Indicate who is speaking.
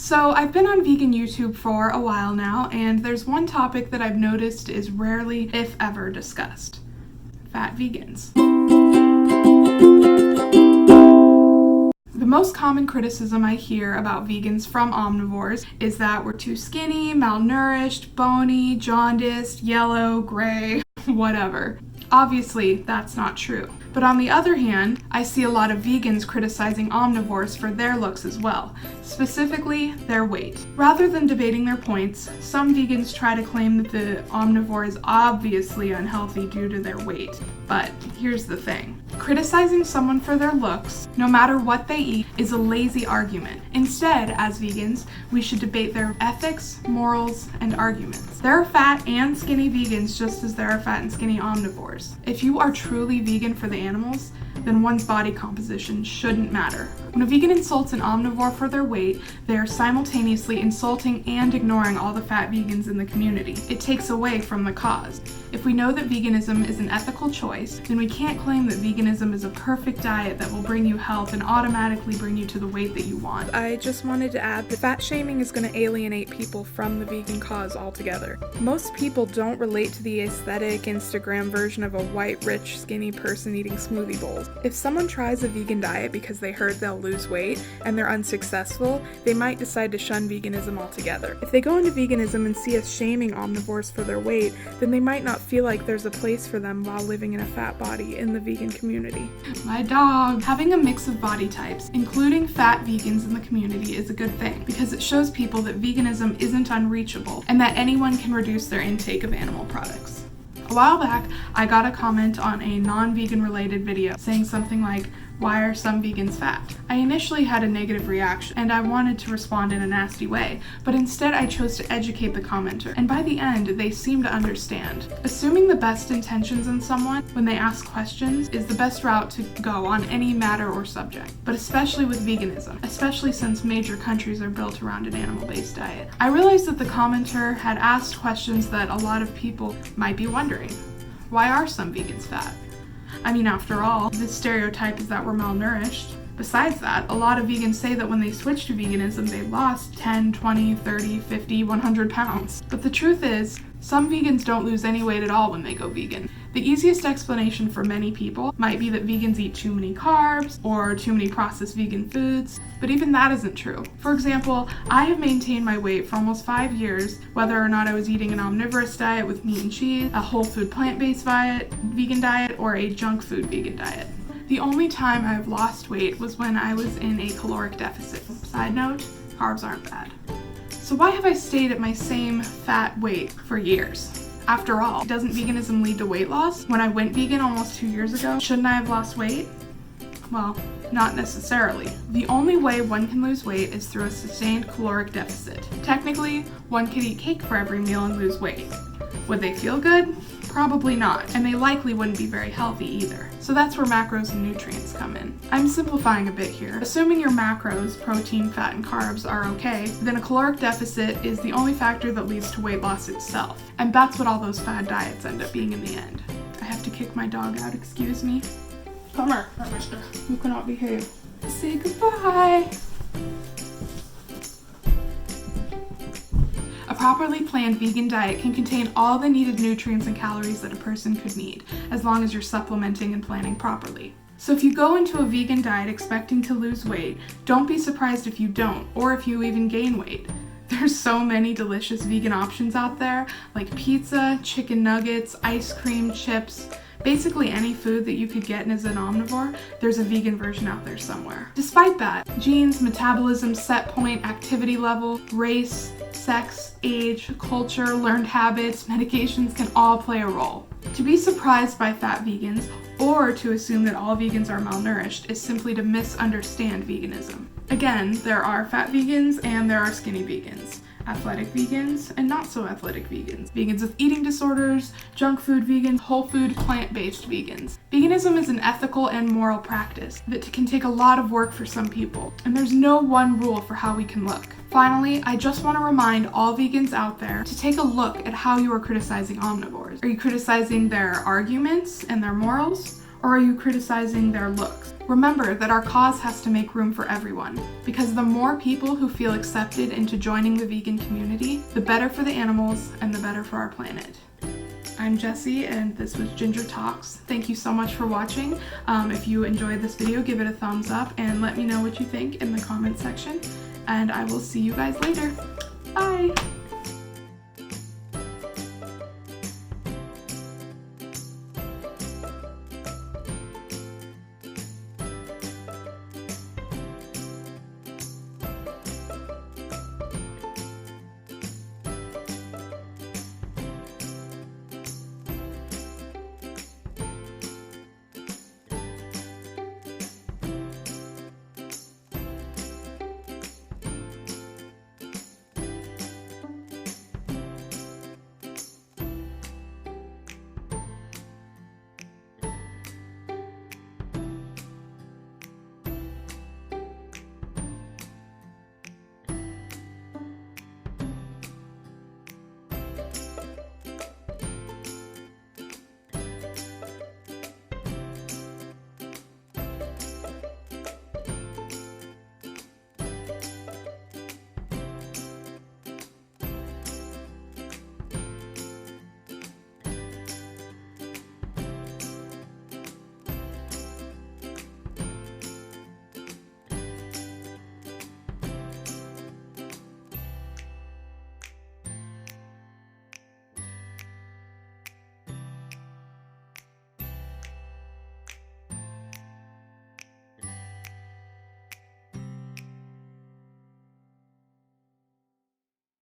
Speaker 1: So I've been on vegan YouTube for a while now, and there's one topic that I've noticed is rarely, if ever, discussed. Fat vegans. The most common criticism I hear about vegans from omnivores is that we're too skinny, malnourished, bony, jaundiced, yellow, gray, whatever. Obviously, that's not true. But on the other hand, I see a lot of vegans criticizing omnivores for their looks as well, specifically their weight. Rather than debating their points, some vegans try to claim that the omnivore is obviously unhealthy due to their weight. But here's the thing. Criticizing someone for their looks, no matter what they eat, is a lazy argument. Instead, as vegans, we should debate their ethics, morals, and arguments. There are fat and skinny vegans just as there are fat and skinny omnivores. If you are truly vegan for the animals, then one's body composition shouldn't matter. When a vegan insults an omnivore for their weight, they are simultaneously insulting and ignoring all the fat vegans in the community. It takes away from the cause. If we know that veganism is an ethical choice, then we can't claim that veganism is a perfect diet that will bring you health and automatically bring you to the weight that you want. I just wanted to add that fat shaming is going to alienate people from the vegan cause altogether. Most people don't relate to the aesthetic Instagram version of a white, rich, skinny person eating smoothie bowls. If someone tries a vegan diet because they heard they'll lose weight and they're unsuccessful, they might decide to shun veganism altogether. If they go into veganism and see us shaming omnivores for their weight, then they might not feel like there's a place for them while living in a fat body in the vegan community. My dog! Having a mix of body types, including fat vegans in the community, is a good thing because it shows people that veganism isn't unreachable and that anyone can reduce their intake of animal products. A while back, I got a comment on a non-vegan related video saying something like, "Why are some vegans fat?" I initially had a negative reaction and I wanted to respond in a nasty way, but instead I chose to educate the commenter, and by the end, they seemed to understand. Assuming the best intentions in someone when they ask questions is the best route to go on any matter or subject, but especially with veganism, especially since major countries are built around an animal-based diet. I realized that the commenter had asked questions that a lot of people might be wondering. Why are some vegans fat? I mean, after all, the stereotype is that we're malnourished. Besides that, a lot of vegans say that when they switch to veganism, they lost 10, 20, 30, 50, 100 pounds. But the truth is, some vegans don't lose any weight at all when they go vegan. The easiest explanation for many people might be that vegans eat too many carbs or too many processed vegan foods, but even that isn't true. For example, I have maintained my weight for almost 5 years, whether or not I was eating an omnivorous diet with meat and cheese, a whole food plant-based vegan diet, or a junk food vegan diet. The only time I've lost weight was when I was in a caloric deficit. Side note, carbs aren't bad. So why have I stayed at my same fat weight for years? After all, doesn't veganism lead to weight loss? When I went vegan almost 2 years ago, shouldn't I have lost weight? Well, not necessarily. The only way one can lose weight is through a sustained caloric deficit. Technically, one could eat cake for every meal and lose weight. Would they feel good? Probably not, and they likely wouldn't be very healthy either. So that's where macros and nutrients come in. I'm simplifying a bit here. Assuming your macros, protein, fat, and carbs, are okay, then a caloric deficit is the only factor that leads to weight loss itself. And that's what all those fad diets end up being in the end. I have to kick my dog out, excuse me. Come here, mister. You cannot behave. Say goodbye. A properly planned vegan diet can contain all the needed nutrients and calories that a person could need, as long as you're supplementing and planning properly. So if you go into a vegan diet expecting to lose weight, don't be surprised if you don't, or if you even gain weight. There's so many delicious vegan options out there, like pizza, chicken nuggets, ice cream, chips. Basically any food that you could get as an omnivore, there's a vegan version out there somewhere. Despite that, genes, metabolism, set point, activity level, race, sex, age, culture, learned habits, medications can all play a role. To be surprised by fat vegans, or to assume that all vegans are malnourished, is simply to misunderstand veganism. Again, there are fat vegans and there are skinny vegans. Athletic vegans and not so athletic vegans. Vegans with eating disorders, junk food vegans, whole food, plant-based vegans. Veganism is an ethical and moral practice that can take a lot of work for some people, and there's no one rule for how we can look. Finally, I just want to remind all vegans out there to take a look at how you are criticizing omnivores. Are you criticizing their arguments and their morals? Or are you criticizing their looks? Remember that our cause has to make room for everyone, because the more people who feel accepted into joining the vegan community, the better for the animals and the better for our planet. I'm Jessie, and this was Ginger Talks. Thank you so much for watching. If you enjoyed this video, give it a thumbs up and let me know what you think in the comment section. And I will see you guys later. Bye!